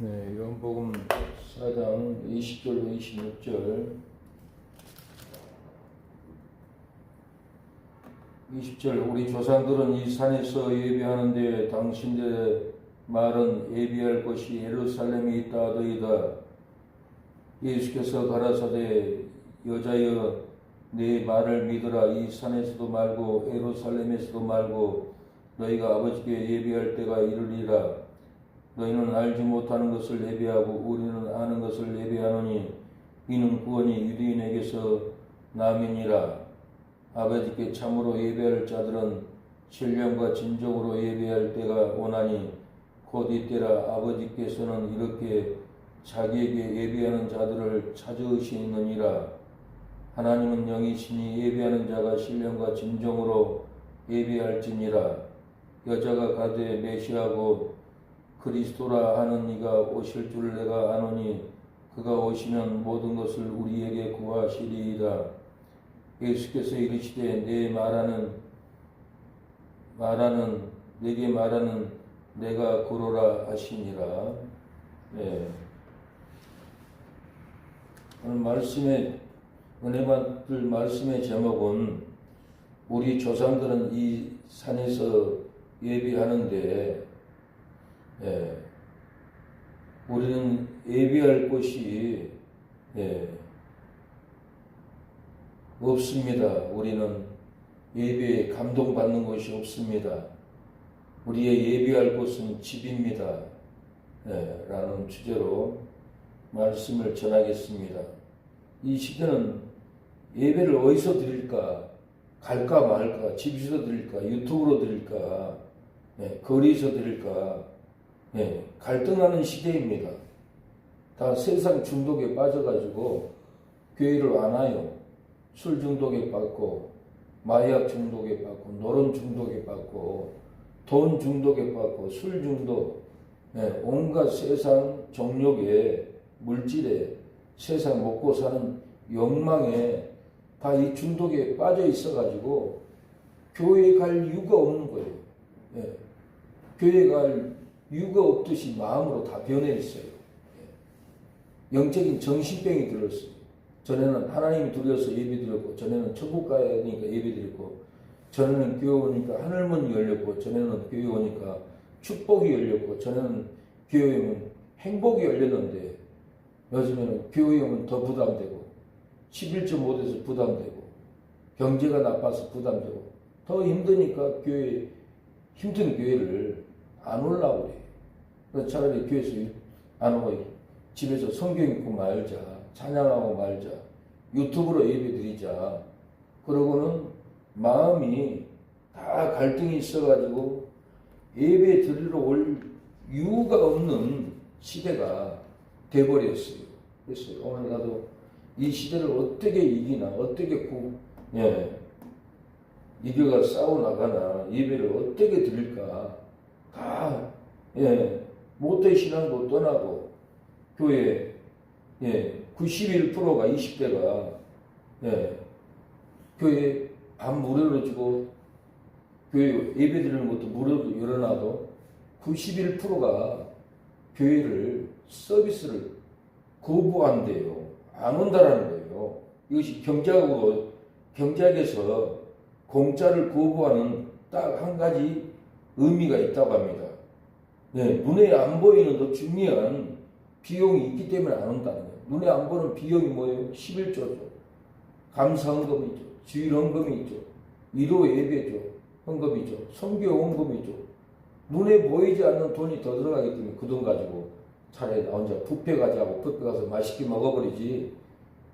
네, 요한복음 4장 20절로 26절. 20절. 우리 조상들은 이 산에서 예배하는데 당신들의 말은 예배할 곳이 예루살렘에 있다 하더이다. 예수께서 가라사대 여자여 내 말을 믿으라. 이 산에서도 말고 예루살렘에서도 말고 너희가 아버지께 예배할 때가 이르리라. 너희는 알지 못하는 것을 예배하고 우리는 아는 것을 예배하노니 이는 구원이 유대인에게서 남이니라. 아버지께 참으로 예배할 자들은 신령과 진정으로 예배할 때가 오나니 곧 이때라. 아버지께서는 이렇게 자기에게 예배하는 자들을 찾으시느니라. 하나님은 영이시니 예배하는 자가 신령과 진정으로 예배할지니라. 여자가 가되 메시아고 그리스도라 하는 이가 오실 줄 내가 아노니 그가 오시면 모든 것을 우리에게 구하시리이다. 예수께서 이르시되 내게 말하는 내가 그러라 하시니라. 네. 오늘 말씀의 은혜 받을 말씀의 제목은 우리 조상들은 이 산에서 예배하는데 우리는 예배할 곳이 없습니다. 우리는 예배에 감동받는 곳이 없습니다. 우리의 예배할 곳은 집입니다. 라는 주제로 말씀을 전하겠습니다. 이 시대는 예배를 어디서 드릴까? 갈까 말까? 집에서 드릴까? 유튜브로 드릴까? 거리에서 드릴까? 갈등하는 시대입니다. 다 세상 중독에 빠져가지고 교회를 안 와요. 술 중독에 빠졌고, 마약 중독에 빠졌고, 노름 중독에 빠졌고, 돈 중독에 빠졌고, 술 중독, 온갖 세상 정욕에, 물질에, 세상 먹고 사는 욕망에 다 이 중독에 빠져 있어가지고 교회에 갈 이유가 없는 거예요. 교회에 갈 이유가 없듯이 마음으로 다 변해 있어요. 영적인 정신병이 들었어요. 전에는 하나님이 두려워서 예배 드렸고, 전에는 천국 가야 되니까 예배 드렸고, 전에는 교회 오니까 하늘문이 열렸고, 전에는 교회 오니까 축복이 열렸고, 전에는 교회 오면 행복이 열렸는데, 요즘에는 교회 오면 더 부담되고, 11조 못해서 부담되고, 경제가 나빠서 부담되고, 더 힘드니까 힘든 교회를 안 오려고 그래요. 그래서 차라리 교회에서 안 오고 집에서 성경 읽고 말자, 찬양하고 말자, 유튜브로 예배 드리자. 그러고는 마음이 다 갈등이 있어가지고 예배 드리러 올 이유가 없는 시대가 돼버렸어요. 그래서 오늘 나도 이 시대를 어떻게 이기나, 어떻게 이겨가 싸워나가나, 예배를 어떻게 드릴까, 다, 모태 신앙도 떠나고, 교회, 91%가 20대가, 교회 밥 무료로 주고, 교회 예배 드리는 것도 무료로 열어놔도 91%가 교회를, 서비스를 거부한대요. 안 온다라는 거예요. 이것이 경제학에서 공짜를 거부하는 딱 한 가지 의미가 있다고 합니다. 눈에 안 보이는 더 중요한 비용이 있기 때문에 안 온다는 거예요. 눈에 안 보는 비용이 뭐예요? 11조죠. 감사헌금이죠. 주일헌금이죠. 위로 예배죠. 헌금이죠. 선교 헌금이죠. 눈에 보이지 않는 돈이 더 들어가기 때문에 그 돈 가지고 차라리 나 혼자 뷔페 가자고 뷔페 가서 맛있게 먹어버리지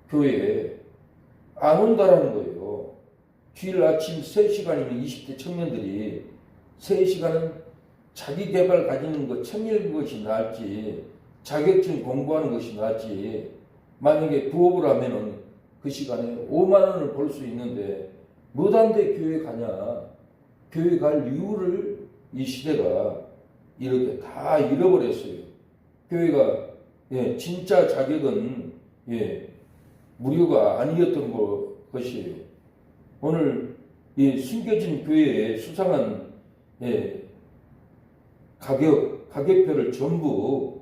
교회에 안 온다라는 거예요. 주일 아침 3시간이면 20대 청년들이 3시간은 자기 개발 가지는 것, 책 읽는 것이 나을지, 자격증 공부하는 것이 나을지, 만약에 부업을 하면은 그 시간에 5만 원을 벌 수 있는데, 뭐단데 교회 가냐? 교회 갈 이유를 이 시대가 이렇게 다 잃어버렸어요. 교회가, 진짜 자격은, 무료가 아니었던 것이에요. 오늘 이 숨겨진 교회에 수상한 가격표를 전부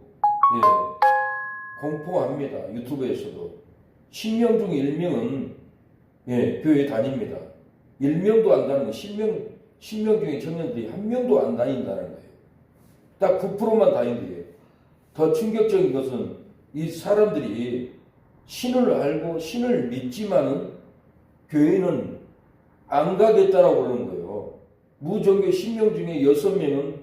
공포합니다. 유튜브에서도. 10명 중 1명은 교회 다닙니다. 1명도 안 다니는 10명 중에 청년들이 1명도 안 다닌다는 거예요. 딱 9%만 다닌대요. 더 충격적인 것은 이 사람들이 신을 알고 신을 믿지만은 교회는 안 가겠다라고 그러는 거예요. 무종교 10명 중에 6명은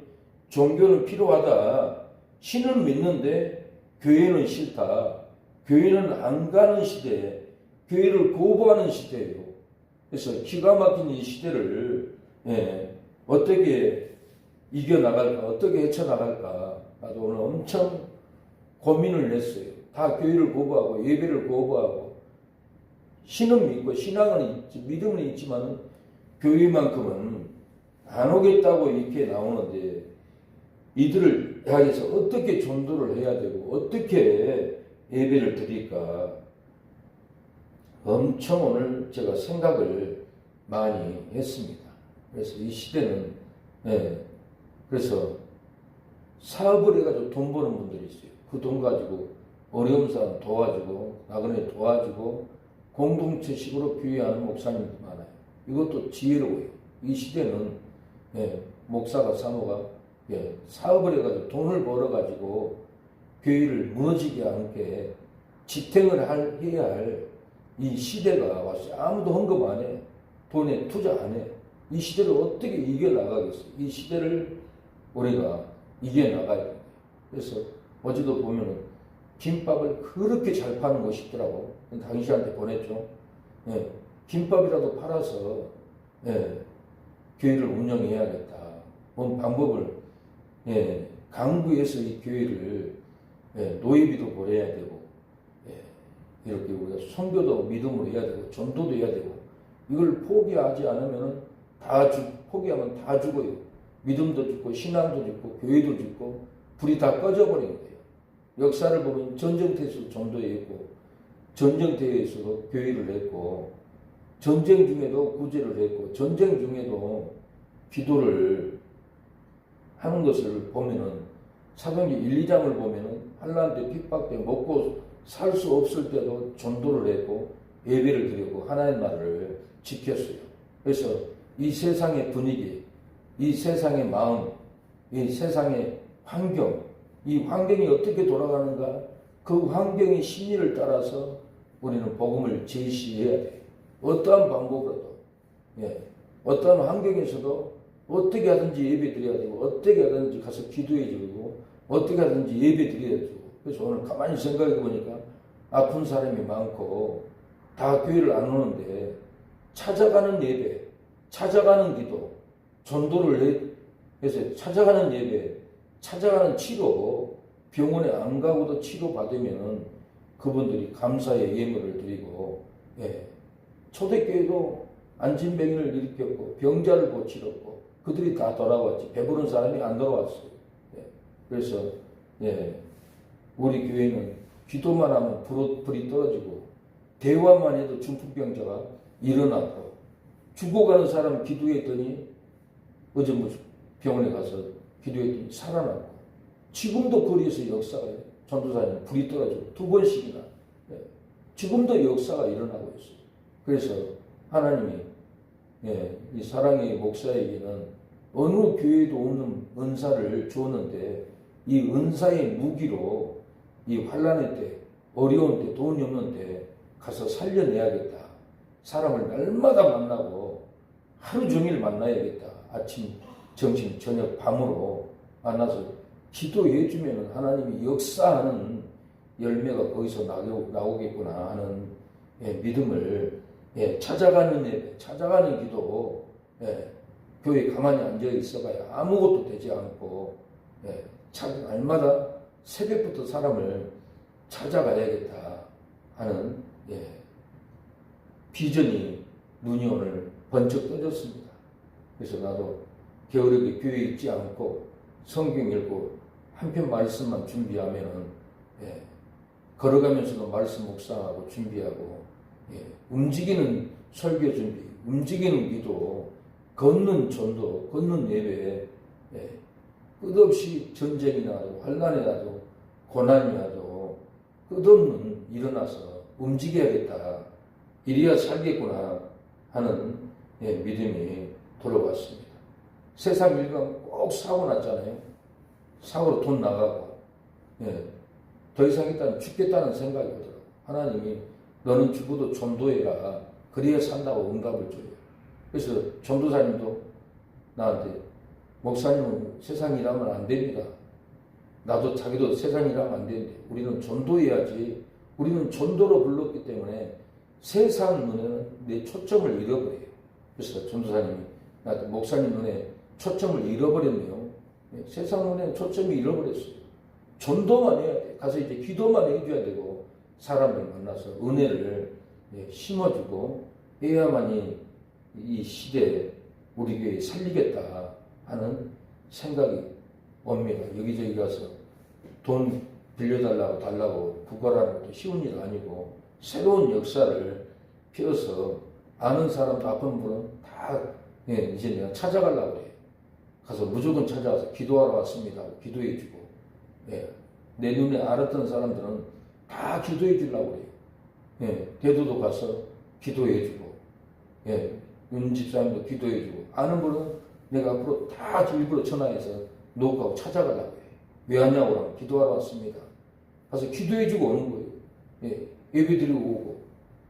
종교는 필요하다. 신을 믿는데 교회는 싫다. 교회는 안 가는 시대, 교회를 거부하는 시대예요. 그래서 기가 막힌 이 시대를 어떻게 이겨나갈까, 어떻게 헤쳐나갈까, 나도 오늘 엄청 고민을 했어요. 다 교회를 거부하고 예배를 거부하고 신은 믿고 신앙은 믿음은 있지만 교회만큼은 안 오겠다고 이렇게 나오는데 이들을 향해서 어떻게 전도를 해야 되고 어떻게 예배를 드릴까 엄청 오늘 제가 생각을 많이 했습니다. 그래서 이 시대는 그래서 사업을 해가지고 돈 버는 분들이 있어요. 그 돈 가지고 어려운 사람 도와주고 나그네 도와주고 공동체식으로 교회하는 목사님도 많아요. 이것도 지혜로워요. 이 시대는 목사가 사모가 사업을 해가지고 돈을 벌어가지고 교회를 무너지지 않게 지탱을 해야 할 이 시대가 왔어요. 아무도 헌금 안 해. 돈에 투자 안 해. 이 시대를 어떻게 이겨나가겠어요? 이 시대를 우리가 이겨나가야 돼요. 그래서 어제도 보면은 김밥을 그렇게 잘 파는 곳이 있더라고. 당신한테 보냈죠. 김밥이라도 팔아서 교회를 운영해야겠다. 뭔 방법을 강구해서 이 교회를 노예비도 보내야 되고 이렇게 우리가 선교도 믿음으로 해야 되고 전도도 해야 되고 이걸 포기하지 않으면 포기하면 다 죽어요. 믿음도 죽고 신앙도 죽고 교회도 죽고 불이 다 꺼져버린 거예요. 역사를 보면 전쟁터에서도 전도했고 전쟁터에서도 교회를 했고 전쟁 중에도 구제를 했고 전쟁 중에도 기도를 하는 것을 보면은 사도행전 1, 2장을 보면은 환난 때 핍박 때 먹고 살 수 없을 때도 전도를 했고 예배를 드렸고 하나님 나라를 지켰어요. 그래서 이 세상의 분위기, 이 세상의 마음, 이 세상의 환경, 이 환경이 어떻게 돌아가는가 그 환경의 심리를 따라서 우리는 복음을 제시해야 돼요. 어떠한 방법으로도 어떠한 환경에서도 어떻게 하든지 예배 드려야 되고 어떻게 하든지 가서 기도해 주고 어떻게 하든지 예배 드려야 되고 그래서 오늘 가만히 생각해 보니까 아픈 사람이 많고 다 교회를 안 오는데 찾아가는 예배, 찾아가는 기도, 전도를 해서 찾아가는 예배, 찾아가는 치료, 병원에 안 가고도 치료 받으면 그분들이 감사의 예물을 드리고 초대교회도 안진병인을 일으켰고 병자를 고치렀고 그들이 다 돌아왔지 배부른 사람이 안 돌아왔어요. 그래서 우리 교회는 기도만 하면 불이 떨어지고 대화만 해도 중풍병자가 일어났고 죽어가는 사람 기도했더니 어제 병원에 가서 기도했더니 살아났고 지금도 거리에서 역사가 전도사님 불이 떨어지고 2번씩이나 지금도 역사가 일어나고 있어요. 그래서 하나님이 이 사랑의 목사에게는 어느 교회도 없는 은사를 주었는데 이 은사의 무기로 이 환난의 때 어려운 때 돈이 없는 때 가서 살려내야겠다. 사람을 날마다 만나고 하루 종일 만나야겠다. 아침, 점심, 저녁, 밤으로 만나서 기도해 주면 하나님이 역사하는 열매가 거기서 나오겠구나 하는 믿음을 찾아가는 예배, 찾아가는 기도 교회 가만히 앉아 있어봐야 아무것도 되지 않고 날마다 새벽부터 사람을 찾아가야겠다 하는 비전이 눈이 오늘 번쩍 떠졌습니다. 그래서 나도 게으르게 교회에 있지 않고 성경 읽고 한편 말씀만 준비하면은 걸어가면서도 말씀 묵상하고 준비하고 움직이는 설교 준비, 움직이는 기도, 걷는 전도, 걷는 예배 끝없이 전쟁이 나도 환난이 나도 고난이 와도 끝없는 일어나서 움직여야겠다. 이래야 살겠구나 하는 믿음이 돌아왔습니다. 세상 일감 꼭 사고 났잖아요. 사고로 돈 나가고 더 이상 일단 죽겠다는 생각이 들어요. 하나님이 너는 죽어도 전도해라. 그래야 산다고 응답을 줘요. 그래서 전도사님도 나한테 목사님은 세상 일하면 안 됩니다. 나도 자기도 세상 일하면 안 되는데 우리는 전도해야지. 우리는 전도로 불렀기 때문에 세상 눈에는 내 초점을 잃어버려요. 그래서 전도사님이 나한테 목사님 눈에 초점을 잃어버렸네요. 세상 눈에는 초점이 잃어버렸어요. 전도만 해야 돼. 가서 이제 기도만 해줘야 되고 사람들 만나서 은혜를 심어주고 해야만이 이 시대에 우리 교회 살리겠다 하는 생각이 옵니다. 여기저기 가서 돈 빌려달라고 달라고 구걸하는 것도 쉬운 일 아니고 새로운 역사를 펴서 아는 사람도 아픈 분은 다 이제 내가 찾아가려고 그래요. 가서 무조건 찾아가서 기도하러 왔습니다. 기도해주고 내 눈에 알았던 사람들은 다 기도해주려고 그래요. 대도도 가서 기도해주고 윤 집사님도 기도해주고 아는 분은 내가 앞으로 다 일부러 전화해서 녹화하고 찾아가려고 해요. 왜 왔냐고 하면 기도하러 왔습니다. 가서 기도해주고 오는 거예요. 예배 드리고 오고.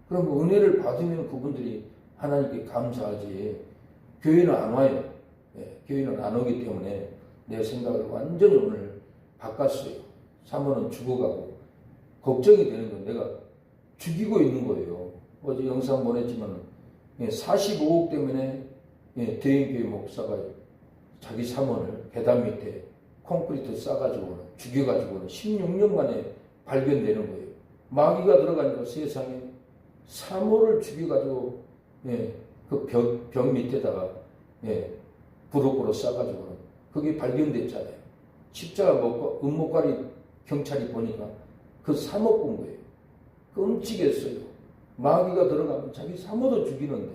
그럼 은혜를 받으면 그분들이 하나님께 감사하지. 교회는 안 와요. 교회는 안 오기 때문에 내 생각을 완전히 오늘 바꿨어요. 사모는 죽어가고 걱정이 되는 건 내가 죽이고 있는 거예요. 어제 영상 보냈지만 45억 때문에 대형교회 목사가 자기 사모를 계단 밑에 콘크리트 싸가지고는 죽여가지고는 16년 만에 발견되는 거예요. 마귀가 들어가니까 세상에 사모를 죽여가지고 그 벽 밑에다가 부록으로 싸가지고는 그게 발견됐잖아요. 십자가 먹고 은목가리 경찰이 보니까 그 사모 본 거예요. 끔찍했어요. 마귀가 들어가면 자기 사모도 죽이는데.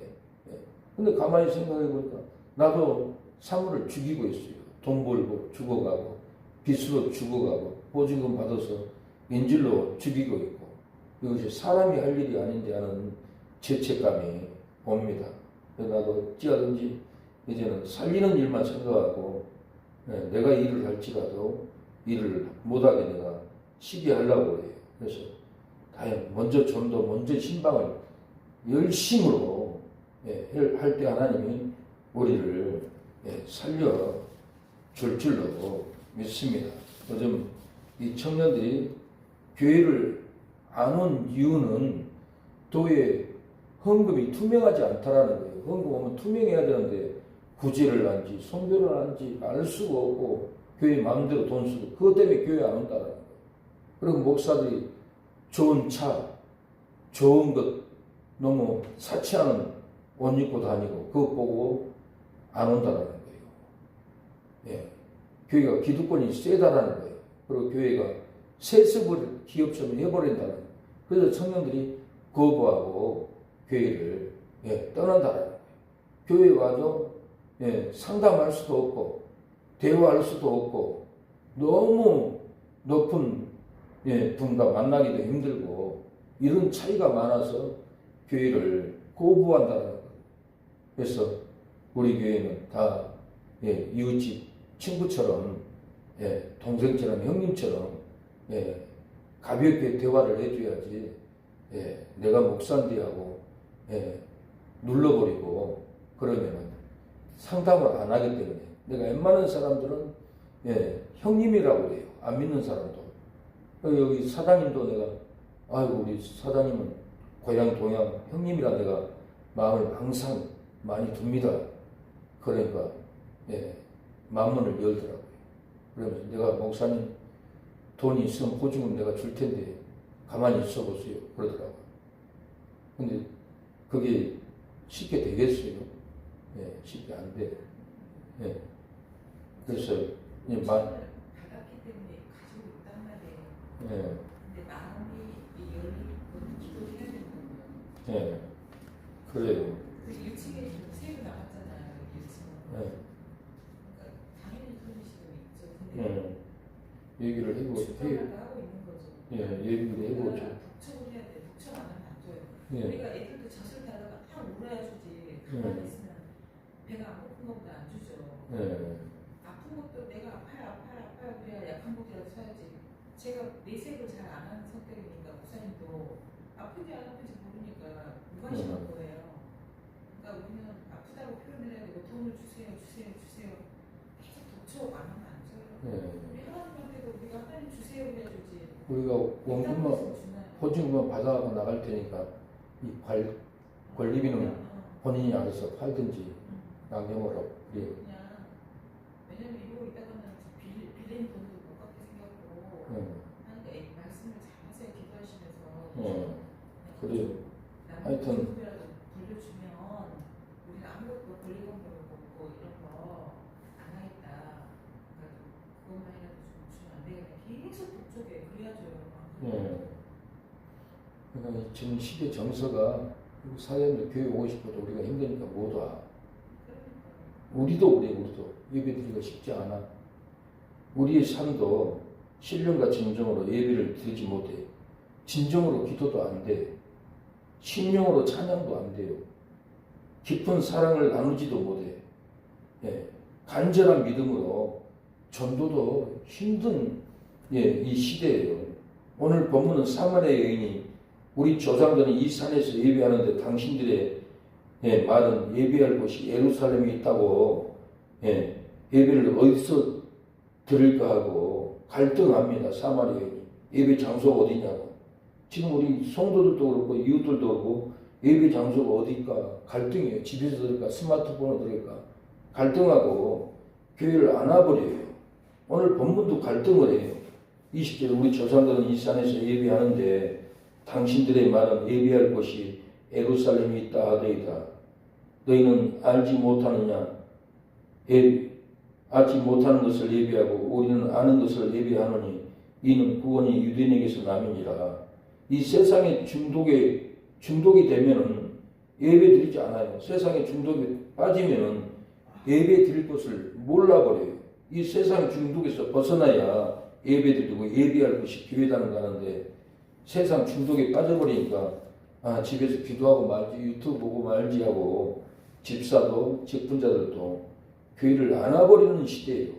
근데 가만히 생각해 보니까 나도 사모를 죽이고 있어요. 돈 벌고 죽어가고 빚으로 죽어가고 보증금 받아서 인질로 죽이고 있고 이것이 사람이 할 일이 아닌데 하는 죄책감이 옵니다. 나도 어찌하든지 이제는 살리는 일만 생각하고 내가 일을 할지라도 일을 못하게 내가 시게 하려고 해요. 그래서 다행 먼저 전도 먼저 신방을 열심으로 할 때 하나님이 우리를 살려 줄 줄로 믿습니다. 요즘 이 청년들이 교회를 안 온 이유는 교회 헌금이 투명하지 않다라는 거예요. 헌금 오면 투명해야 되는데 구제를 한지 성교를 한지 알 수가 없고 교회 마음대로 돈 쓰고 그것 때문에 교회 안 온다라는 거예요. 그리고 목사들이 좋은 차, 좋은 것 너무 사치하는 옷 입고 다니고 그것 보고 안 온다라는 거예요. 교회가 기득권이 세다라는 거예요. 그리고 교회가 세습을 기업처럼 해버린다는 거예요. 그래서 청년들이 거부하고 교회를 떠난다라는 거예요. 교회에 와도 상담할 수도 없고 대화할 수도 없고 너무 높은 분과 만나기도 힘들고 이런 차이가 많아서 교회를 거부한다는 거예요. 그래서 우리 교회는 다 이웃집 친구처럼 동생처럼 형님처럼 가볍게 대화를 해줘야지 내가 목사인데 하고 눌러버리고 그러면은 상담을 안 하기 때문에 내가 웬만한 사람들은 형님이라고 해요. 안 믿는 사람도. 여기 사장님도 내가 아이고 우리 사장님은 고향 동양 형님이라 내가 마음을 항상 많이 둡니다. 그러니까 마음문을 열더라고요. 그러면서 내가 목사님 돈이 있으면 보증금 내가 줄 텐데 가만히 있어 보세요. 그러더라고요. 근데 그게 쉽게 되겠어요? 쉽게 안 돼. 그래서 이제 받았기 때문에 가지고 있단 말이에요. 근데 마음이 열리고 기도해야 되는 거예요. 그래요. 그 유치계 세금 나왔잖아요. 유치원. 당연히 그런 식으로 있죠. 근데 얘기를 해보죠. 출발도 하고 있는 거죠. 예, 얘기를 해보죠. 독촉을 해야 돼. 독촉 안 하면 안 줘요. 예. 우리가 애들도 젖을 타다가 딱 울어야 주지. 가만히 있으면 배가 안 고픈 것보다 안 주죠. 예. 아픈 것도 내가 아파요 그래야 약한 목이라도 써야지. 제가 내색을 잘 안 하는 성격이니까 목사님도 아픈지 안 아픈지 모르니까 무관심한 거예요. 그러니까 우리는 아프다고 표현을 해야 되고 돈을 주세요. 계속 독촉 안 하면 안 줘요. 예. 우리 하나님한테도 우리가 하나님 주세요 그래야 주지. 우리가 원금만 보증금만 받아가고 나갈 테니까 이 권리비는 본인이 알아서 팔든지 양념으로. 예. 그냥 왜냐면 이러고 있다가는 빌린 돈도 못 갚게 생겼고 하니까 이 말씀을 잘 하세요. 기도하시면서. 그래요. 하여튼. 돈이라도 돌려주면 우리가 아무것도 권리금도 없고 이런 거 안 하겠다. 그러니까 그것만이라도 좀 주면 안 되겠네. 계속 독촉해. 그래야죠. 그러니까 지금 시대 정서가 사람들 교회 오고 싶어도 우리가 힘드니까 못 와. 우리도 예배드리기가 쉽지 않아. 우리의 삶도 신령과 진정으로 예배를 드리지 못해. 진정으로 기도도 안 돼. 심령으로 찬양도 안 돼요. 깊은 사랑을 나누지도 못해. 예. 간절한 믿음으로 전도도 힘든 이 시대예요. 오늘 본문은 사마리아 여인이 우리 조상들은 이 산에서 예배하는데 당신들의 말은 예배할 곳이 예루살렘에 있다고 예배를 어디서 드릴까 하고 갈등합니다. 사마리아 여인이 예배 장소가 어디냐고. 지금 우리 성도들도 그렇고 이웃들도 그렇고 예배 장소가 어디일까 갈등이에요. 집에서 들을까 스마트폰으로 들을까 갈등하고 교회를 안 와버려요. 오늘 본문도 갈등을 해요. 20절 우리 조상들은 이 산에서 예배하는데 당신들의 말은 예배할 곳이 예루살렘에 있다 하더이다. 너희는 알지 못하느냐? 알지 못하는 것을 예배하고 우리는 아는 것을 예배하노니 이는 구원이 유대인에게서 남이니라. 이 세상의 중독이 되면은 예배 드리지 않아요. 세상의 중독에 빠지면은 예배 드릴 것을 몰라버려요. 이 세상 중독에서 벗어나야 예배 드리고 예배할 것이 교회다는 가는데 세상 중독에 빠져버리니까 집에서 기도하고 말지 유튜브 보고 말지 하고 집사도 직분자들도 교회를 안 와버리는 시대예요.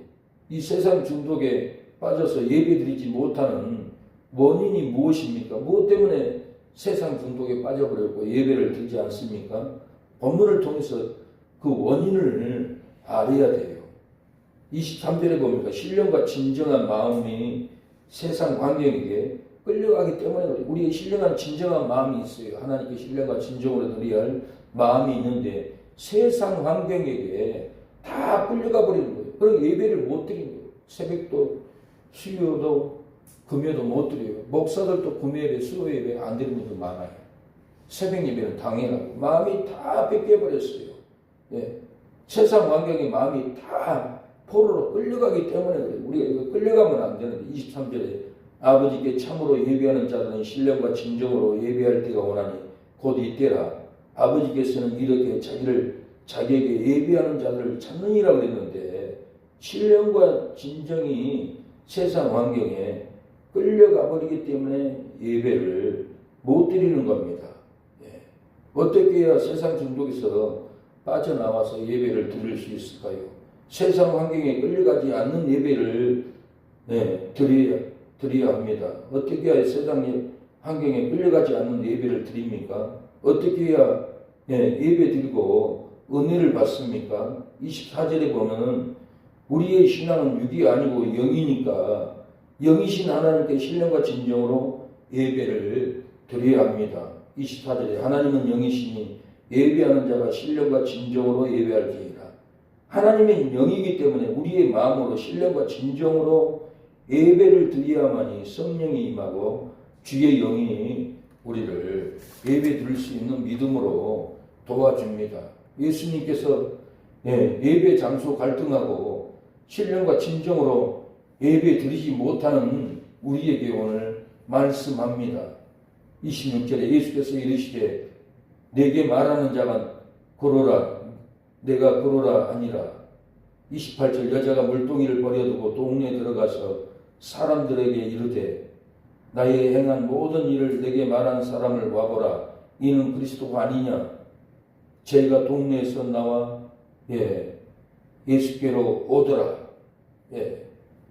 이 세상 중독에 빠져서 예배 드리지 못하는 원인이 무엇입니까? 무엇 때문에 세상 중독에 빠져버렸고 예배를 드리지 않습니까? 본문을 통해서 그 원인을 알아야 돼요. 23절에 보니까 신령과 진정한 마음이 세상 환경에게 끌려가기 때문에 우리의 신령한 진정한 마음이 있어요. 하나님께 신령과 진정으로 드려야 할 마음이 있는데 세상 환경에게 다 끌려가 버리는 거예요. 그리고 예배를 못 드리는 거예요. 새벽도 수요도 금요도 못 드려요. 목사들도 금요 예배 수요 예배 안 드리는 분들 많아요. 새벽 예배는 당연하고 마음이 다 뺏겨버렸어요. 세상 환경에 마음이 다 포로로 끌려가기 때문에 그래요. 우리가 이거 끌려가면 안 되는데 23절에 아버지께 참으로 예배하는 자들은 신령과 진정으로 예배할 때가 오나니 곧 이때라. 아버지께서는 이렇게 자기에게 예배하는 자들을 찾느니라고 했는데 신령과 진정이 세상 환경에 끌려가 버리기 때문에 예배를 못 드리는 겁니다. 어떻게 해야 세상 중독에서 빠져나와서 예배를 드릴 수 있을까요? 세상 환경에 끌려가지 않는 예배를 드려야 합니다. 어떻게 해야 세상 환경에 끌려가지 않는 예배를 드립니까? 어떻게 해야 예배 드리고 은혜를 받습니까? 24절에 보면은 우리의 신앙은 육이 아니고 영이니까 영이신 하나님께 신령과 진정으로 예배를 드려야 합니다. 24절에 하나님은 영이시니 예배하는 자가 신령과 진정으로 예배할지니라. 하나님은 영이기 때문에 우리의 마음으로 신령과 진정으로 예배를 드려야만이 성령이 임하고 주의 영이 우리를 예배 드릴 수 있는 믿음으로 도와줍니다. 예수님께서 예배 장소 갈등하고 신령과 진정으로 예배 드리지 못하는 우리에게 오늘 말씀합니다. 26절에 예수께서 이르시되 내게 말하는 자가 고로라 내가 고로라 아니라. 28절 여자가 물동이를 버려두고 동네에 들어가서 사람들에게 이르되 나의 행한 모든 일을 내게 말한 사람을 와보라. 이는 그리스도가 아니냐. 저희가 동네에서 나와 예수께로 오더라.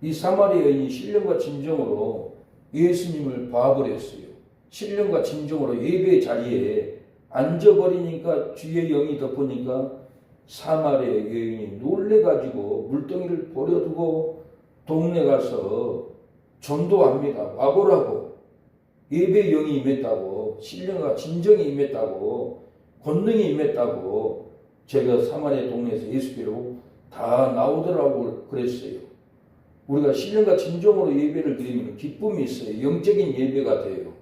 이 사마리아 여인이 신령과 진정으로 예수님을 봐버렸어요. 신령과 진정으로 예배 자리에 앉아버리니까 주의 영이 덮으니까 사마리아 여인이 놀래가지고 물동이를 버려두고 동네 가서 전도합니다. 와보라고. 예배 영이 임했다고, 신령과 진정이 임했다고, 권능이 임했다고 제가 사마리아 동네에서 예수께로 다 나오더라고 그랬어요. 우리가 신령과 진정으로 예배를 드리면 기쁨이 있어요. 영적인 예배가 돼요.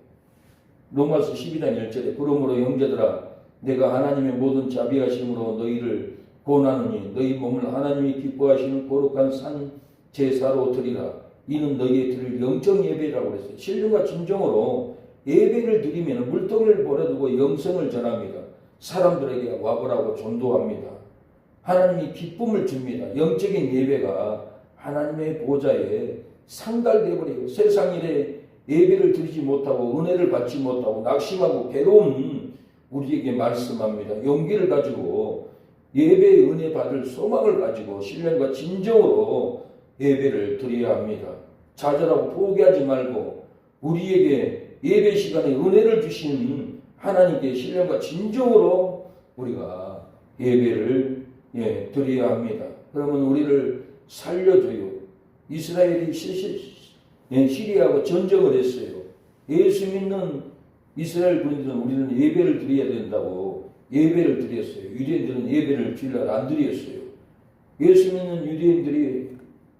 로마서 12장 1절에 그러므로 형제들아 내가 하나님의 모든 자비하심으로 너희를 권하노니 너희 몸을 하나님이 기뻐하시는 거룩한 산 제사로 드리라. 이는 너희의 드릴 영적 예배라고 그랬어요. 신령과 진정으로 예배를 드리면 물동이를 버려두고 영성을 전합니다. 사람들에게 와보라고 전도합니다. 하나님이 기쁨을 줍니다. 영적인 예배가 하나님의 보좌에 상달되어버리고 세상 일에 예배를 드리지 못하고 은혜를 받지 못하고 낙심하고 괴로운 우리에게 말씀합니다. 용기를 가지고 예배의 은혜 받을 소망을 가지고 신령과 진정으로 예배를 드려야 합니다. 좌절하고 포기하지 말고 우리에게 예배 시간에 은혜를 주신 하나님께 신령과 진정으로 우리가 예배를 드려야 합니다. 그러면 우리를 살려줘요. 이스라엘이 시리아하고 전쟁을 했어요. 예수 믿는 이스라엘 군인들은 우리는 예배를 드려야 된다고 예배를 드렸어요. 유대인들은 예배를 주일날 안 드렸어요. 예수 믿는 유대인들이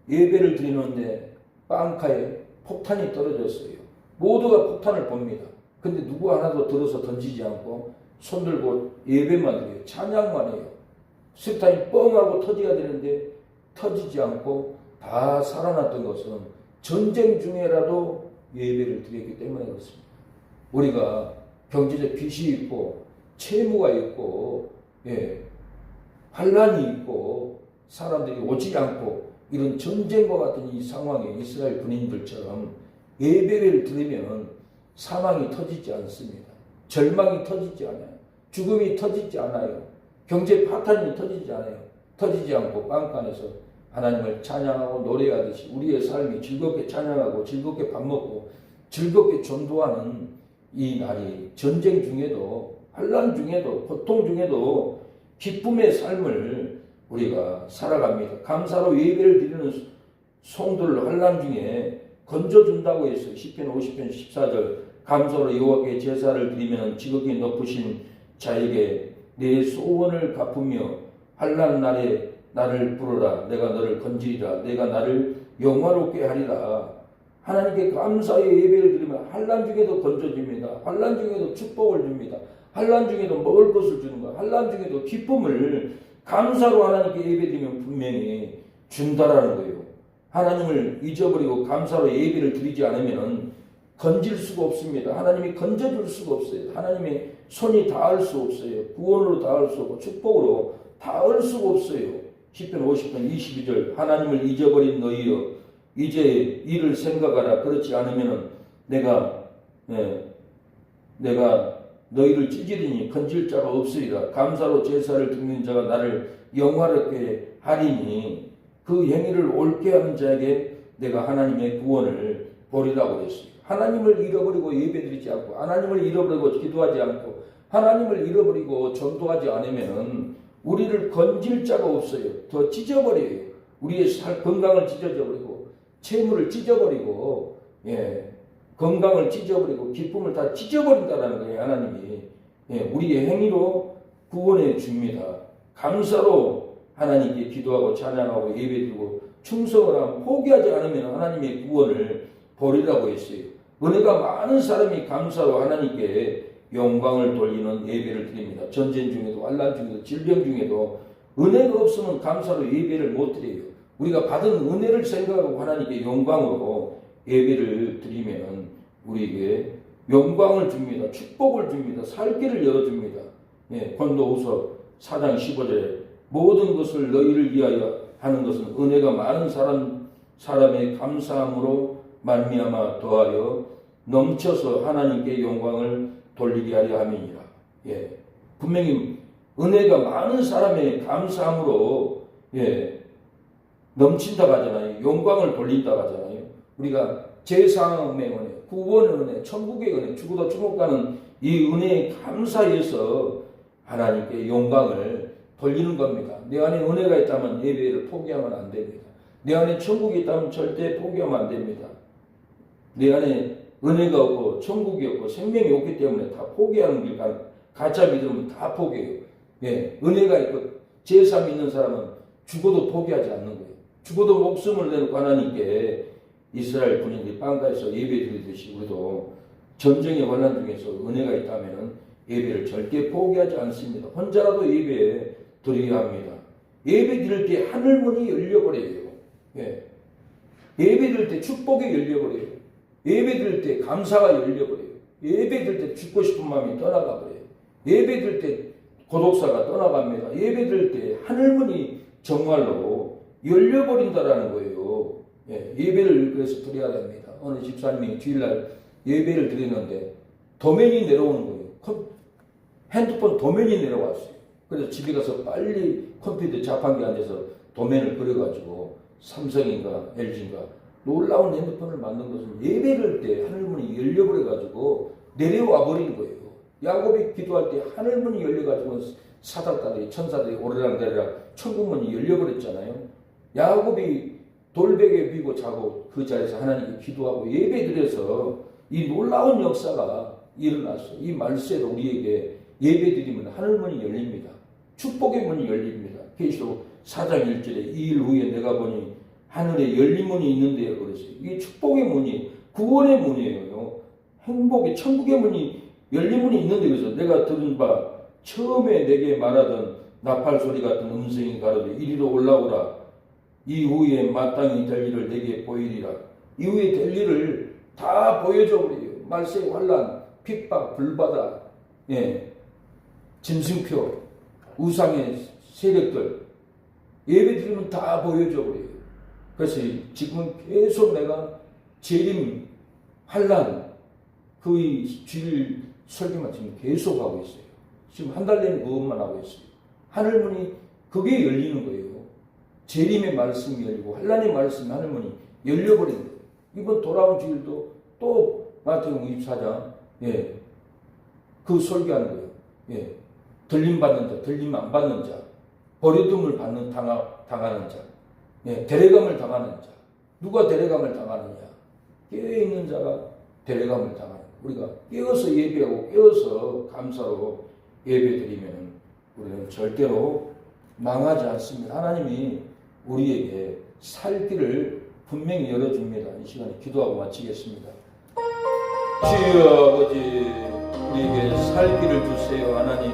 예배를 드리는데 빵카에 폭탄이 떨어졌어요. 모두가 폭탄을 봅니다. 근데 누구 하나도 들어서 던지지 않고 손들고 예배만 드려요. 찬양만 해요. 석탄이 뻥하고 터져야 되는데 터지지 않고 다 살아났던 것은 전쟁 중에라도 예배를 드렸기 때문에 그렇습니다. 우리가 경제적 빚이 있고 채무가 있고 환란이 있고 사람들이 오지 않고 이런 전쟁과 같은 이 상황에 이스라엘 군인들처럼 예배를 드리면 사망이 터지지 않습니다. 절망이 터지지 않아요. 죽음이 터지지 않아요. 경제 파탄이 터지지 않아요. 터지지 않고 빵간에서 하나님을 찬양하고 노래하듯이 우리의 삶이 즐겁게 찬양하고 즐겁게 밥 먹고 즐겁게 전도하는 이 날이 전쟁 중에도 환난 중에도 고통 중에도 기쁨의 삶을 우리가 살아갑니다. 감사로 예배를 드리는 성도를 환난 중에 건져준다고 했어요. 시편 50편 14절 감사로 여호와께 제사를 드리면 지극히 높으신 자에게 내 소원을 갚으며 환난 날에 나를 부르라. 내가 너를 건지리라. 내가 나를 영화롭게 하리라. 하나님께 감사의 예배를 드리면 환난 중에도 건져줍니다. 환난 중에도 축복을 줍니다. 환난 중에도 먹을 것을 주는 거야. 환난 중에도 기쁨을 감사로 하나님께 예배드리면 분명히 준다라는 거예요. 하나님을 잊어버리고 감사로 예배를 드리지 않으면 건질 수가 없습니다. 하나님이 건져줄 수가 없어요. 하나님의 손이 닿을 수 없어요. 구원으로 닿을 수 없고 축복으로 닿을 수가 없어요. 시편 50편 22절 하나님을 잊어버린 너희여 이제 이를 생각하라. 그렇지 않으면 내가 너희를 찢으리니 건질 자가 없으리라. 감사로 제사를 드리는 자가 나를 영화롭게 하리니 그 행위를 옳게 하는 자에게 내가 하나님의 구원을 보리라고 했어요. 하나님을 잃어버리고 예배드리지 않고 하나님을 잃어버리고 기도하지 않고 하나님을 잃어버리고 전도하지 않으면 우리를 건질 자가 없어요. 더 찢어버려요. 우리의 건강을 찢어버리고 채무를 찢어버리고 건강을 찢어버리고 기쁨을 다 찢어버린다는 거예요. 하나님이 우리의 행위로 구원해 줍니다. 감사로 하나님께 기도하고 찬양하고 예배드리고 충성을 하고 포기하지 않으면 하나님의 구원을 보리라고 했어요. 은혜가 많은 사람이 감사로 하나님께 영광을 돌리는 예배를 드립니다. 전쟁 중에도 환난 중에도 질병 중에도 은혜가 없으면 감사로 예배를 못 드려요. 우리가 받은 은혜를 생각하고 하나님께 영광으로 예배를 드리면 우리에게 영광을 줍니다. 축복을 줍니다. 살 길을 열어줍니다. 고린도후서 4장 15절에 모든 것을 너희를 위하여 하는 것은 은혜가 많은 사람 사람의 감사함으로 말미암아 더하여 넘쳐서 하나님께 영광을 돌리게 하려 함이니라. 예, 분명히 은혜가 많은 사람의 감사함으로 넘친다고 하잖아요. 영광을 돌린다고 하잖아요. 우리가 제사함의 은혜, 구원의 은혜, 천국의 은혜, 죽어도 천국 가는 이 은혜에 감사해서 하나님께 영광을 돌리는 겁니다. 내 안에 은혜가 있다면 예배를 포기하면 안 됩니다. 내 안에 천국이 있다면 절대 포기하면 안 됩니다. 내 안에 은혜가 없고 천국이 없고 생명이 없기 때문에 다 포기하는 길 가짜 믿으면 다 포기해요. 예, 은혜가 있고 제사 믿는 사람은 죽어도 포기하지 않는 거예요. 죽어도 목숨을 내놓고 하나님께 이스라엘 군인들이 빵가에서 예배 드리듯이 우리도 전쟁의 환난 중에서 은혜가 있다면 예배를 절대 포기하지 않습니다. 혼자라도 예배 드려야 합니다. 예배 드릴 때 하늘문이 열려버려요. 예. 예배 드릴 때 축복이 열려버려요. 예배 드릴 때 감사가 열려버려요. 예배 드릴 때 죽고 싶은 마음이 떠나가버려요. 예배 드릴 때 고독사가 떠나갑니다. 예배 드릴 때 하늘문이 정말로 열려버린다라는 거예요. 예. 예배를 그래서 드려야 됩니다. 어느 집사님이 주일날 예배를 드리는데 도면이 내려오는 거예요. 핸드폰 도면이 내려왔어요. 그래서 집에 가서 빨리 컴퓨터 자판기에 앉아서 도면을 그려가지고 삼성인가 LG인가 놀라운 핸드폰을 만든 것은 예배를 때 하늘문이 열려버려가지고 내려와 버린 거예요. 야곱이 기도할 때 하늘문이 열려가지고 사닥다리 천사들이 오르락내리락 천국문이 열려버렸잖아요. 야곱이 돌베개 비고 자고 그 자리에서 하나님께 기도하고 예배드려서 이 놀라운 역사가 일어났어요. 이 말세로 우리에게 예배드리면 하늘문이 열립니다. 축복의 문이 열립니다. 계시록 4장 1절에 2일 후에 내가 보니 하늘에 열린 문이 있는데요. 그랬어요. 이게 축복의 문이 구원의 문이에요. 행복의 천국의 문이 열린 문이 있는데 그래서 내가 들은 바 처음에 내게 말하던 나팔 소리 같은 음성이 가로되 이리로 올라오라. 이후에 마땅히 될 일을 내게 보이리라. 이후에 될 일을 다 보여줘 버려요. 말세 환란, 핍박, 불바다, 짐승표, 우상의 세력들 예배 드리면 다 보여줘 버려요. 그래서 지금은 계속 내가 재림, 환란 그 주일 설교만 지금 계속 하고 있어요. 지금 한 달 내내 그것만 하고 있어요. 하늘문이 그게 열리는 거예요. 재림의 말씀이 열리고 환란의 말씀이 하늘문이 열려버린 거예요. 이번 돌아온 주일도 또 마태복음 24장 그 설교하는 거예요. 들림 받는 자, 들림 안 받는 자, 버려둠을 당하는 자, 데려감을 당하는 자. 누가 데려감을 당하느냐? 깨어있는 자가 데려감을 당하는 거예요. 우리가 깨어서 예배하고 깨어서 감사로 예배드리면 우리는 절대로 망하지 않습니다. 하나님이 우리에게 살 길을 분명히 열어줍니다. 이 시간에 기도하고 마치겠습니다. 주여 아버지, 우리에게 살 길을 주세요. 하나님,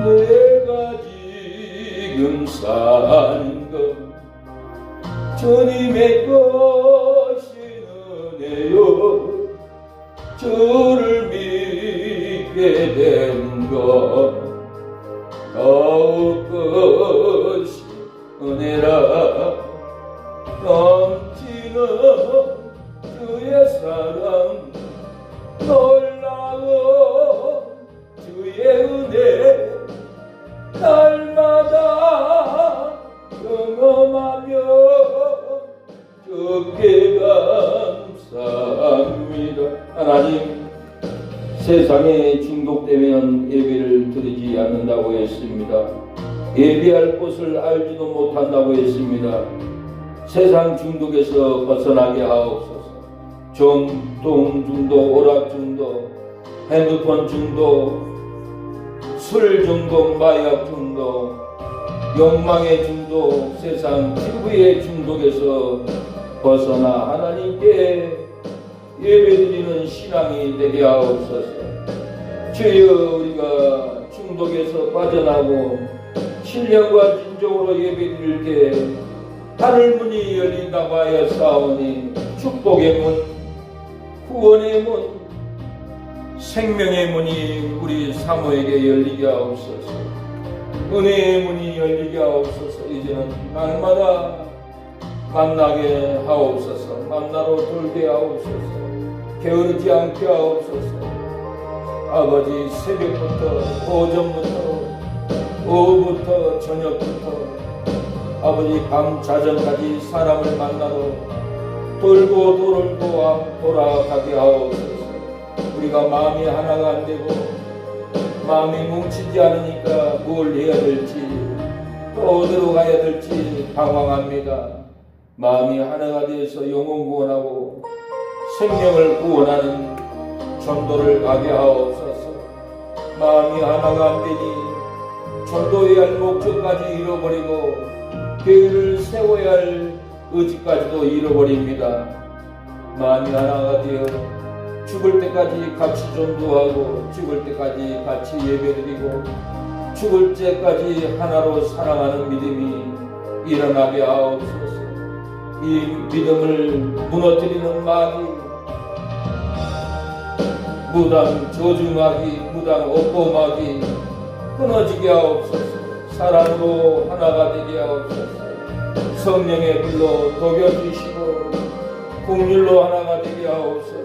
내가 지금 사는 것 주님의 것이 은혜요. 주를 믿게 된 것 더욱 것이 은혜라. 넘치는 주의 사랑 놀라운 주의 은혜 날마다 경험하며 주께 감사합니다. 하나님, 세상에 중독되면 예배를 드리지 않는다고 했습니다. 예배할 곳을 알지도 못한다고 했습니다. 세상 중독에서 벗어나게 하옵소서. 정통 중독, 오락 중독, 핸드폰 중독, 술 중독, 마약 중독, 욕망의 중독, 세상 기부의 중독에서 벗어나 하나님께 예배드리는 신앙이 되게 하옵소서. 주여, 우리가 중독에서 빠져나고 신령과 진정으로 예배드릴 때 하늘문이 열린다고 하여 싸우니 축복의 문, 구원의 문, 생명의 문이 우리 사모에게 열리게 하옵소서. 은혜의 문이 열리게 하옵소서. 이제는 날마다 만나게 하옵소서. 만나러 돌게 하옵소서. 게으르지 않게 하옵소서. 아버지, 새벽부터 오전부터 오후부터 저녁부터 아버지 밤 자정까지 사람을 만나러 돌고 돌아가게 하옵소서. 우리가 마음이 하나가 안 되고 마음이 뭉치지 않으니까 뭘 해야 될지 또 어디로 가야 될지 방황합니다. 마음이 하나가 되어서 영혼 구원하고 생명을 구원하는 전도를 가게 하옵소서. 마음이 하나가 안 되니 전도해야 할 목적까지 잃어버리고 교회를 세워야 할 의지까지도 잃어버립니다. 마음이 하나가 되어 죽을 때까지 같이 전도하고 죽을 때까지 같이 예배드리고 죽을 때까지 하나로 사랑하는 믿음이 일어나게 하옵소서. 이 믿음을 무너뜨리는 마귀, 무당 저주마귀, 무당 업보마귀 끊어지게 하옵소서. 사랑으로 하나가 되게 하옵소서. 성령의 불로 녹여주시고 국률로 하나가 되게 하옵소서.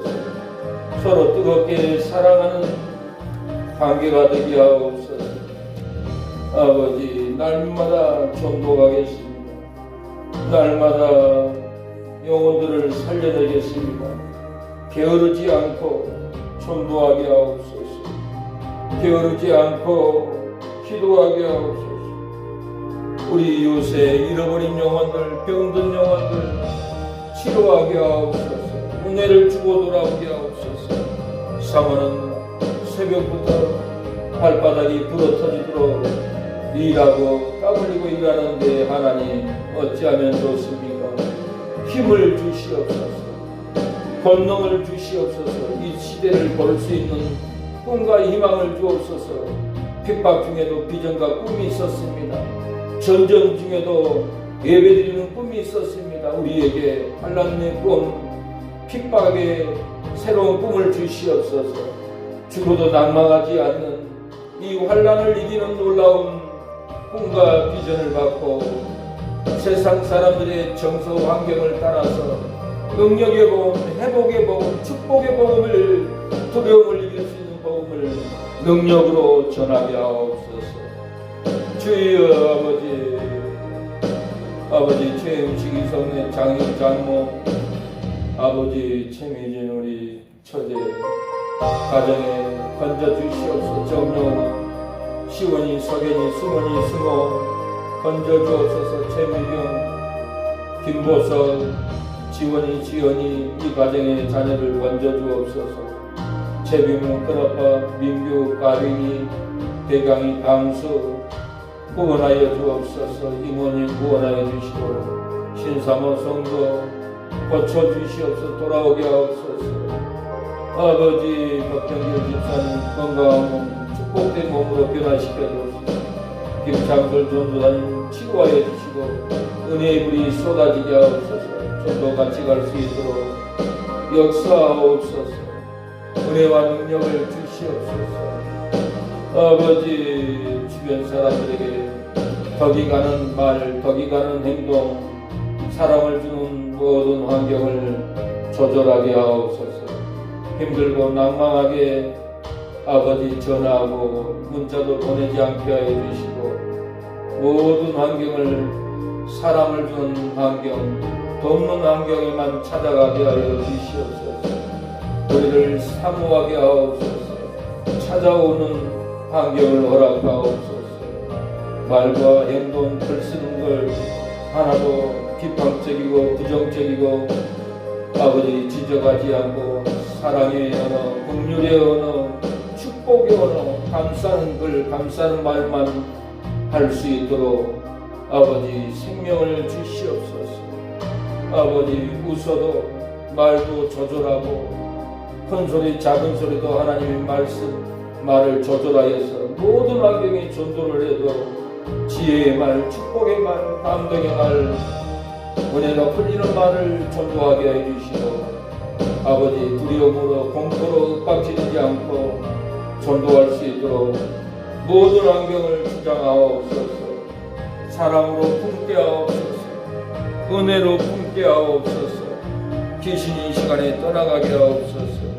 서로 뜨겁게 사랑하는 관계가 되게 하옵소서. 아버지, 날마다 전도가겠습니다. 날마다 영혼들을 살려내겠습니다. 게으르지 않고 전도하게 하옵소서. 게으르지 않고 기도하게 하옵소서. 우리 요새 잃어버린 영혼들, 병든 영혼들 치료하게 하옵소서. 은혜를 주고 돌아오게 하옵소서. 사모는 새벽부터 발바닥이 불어터지도록 일하고 땀 흘리고 일하는데 하나님 어찌하면 좋습니까? 힘을 주시옵소서. 권능을 주시옵소서. 이 시대를 걸 수 있는 꿈과 희망을 주옵소서. 핍박 중에도 비전과 꿈이 있었습니다. 전쟁 중에도 예배드리는 꿈이 있었습니다. 우리에게 환난의 꿈, 핍박의 새로운 꿈을 주시옵소서. 죽어도 낭망하지 않는 이 환난을 이기는 놀라운 꿈과 비전을 갖고 세상 사람들의 정서 환경을 따라서 능력의 복음, 회복의 복음, 축복의 복음을, 두려움을 이길 수 있는 복음을 능력으로 전하게 하옵소서. 주여 아버지 최음식 이성의 장인 장모, 아버지 최미진 우리 처제 가정에 건져주시옵소서. 정녕 시원이 석연이 수원이 승호 건져주옵소서. 최미경 김보석 지원이 지연이 이 가정의 자녀를 건져주옵소서. 최비문 큰아빠 민규 가빈이 대강이 강수 구원하여 주옵소서. 이모님 구원하여 주시고 신사모 성도 고쳐주시옵소서. 돌아오게 하옵소서. 아버지 박정길 집사님 건강한 몸 축복된 몸으로 변화시켜 주옵소서. 김창돌 전도사님 치료하여 주시고 은혜의 불이 쏟아지게 하옵소서. 전도 같이 갈 수 있도록 역사하옵소서. 은혜와 능력을 주시옵소서. 아버지 주변 사람들에게 덕이 가는 말, 덕이 가는 행동, 사랑을 주는 모든 환경을 조절하게 하옵소서. 힘들고 낭망하게 아버지 전화하고 문자도 보내지 않게 하여 주시고 모든 환경을 사랑을 주는 환경, 돕는 환경에만 찾아가게 하여 주시옵소서. 우리를 사모하게 하옵소서. 찾아오는 환경을 허락하옵소서. 말과 행동, 글 쓰는 걸 하나도 비판적이고 부정적이고 아버지 지적하지 않고 사랑의 언어, 긍휼의 언어, 축복의 언어, 감사하는 글, 감사하는 말만 할 수 있도록 아버지 생명을 주시옵소서. 아버지 웃어도 말도 조절하고 큰 소리 작은 소리도 하나님의 말을 조절하여서 모든 환경에 전도를 해도 지혜의 말, 축복의 말, 감동의 말, 은혜가 풀리는 말을 전도하게 해주시고 아버지 두려움으로 공포로 윽박지르지 않고 전도할 수 있도록 모든 환경을 성장하옵소서. 사랑으로 품게 하옵소서. 은혜로 품게 하옵소서. 귀신이 이 시간에 떠나가게 하옵소서.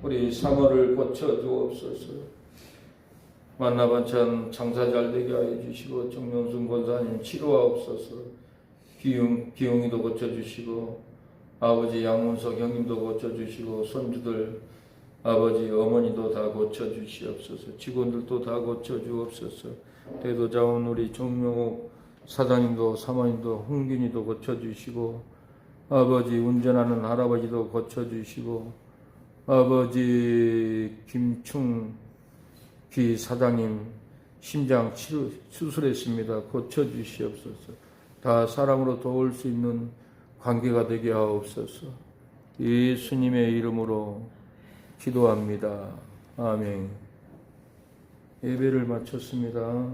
우리 사모를 고쳐주옵소서. 만나반찬 장사 잘되게 하여 주시고 정명순 권사님 치료하옵소서. 기웅이도 고쳐주시고 아버지 양문석 형님도 고쳐주시고 손주들 아버지 어머니도 다 고쳐주시옵소서. 직원들도 다 고쳐주옵소서. 대도자원 우리 정명욱 사장님도 사모님도 홍균이도 고쳐주시고 아버지 운전하는 할아버지도 고쳐주시고 아버지 김충기 사장님 심장 수술했습니다. 고쳐주시옵소서. 다 사람으로 도울 수 있는 관계가 되게 하옵소서. 예수님의 이름으로 기도합니다. 아멘. 예배를 마쳤습니다.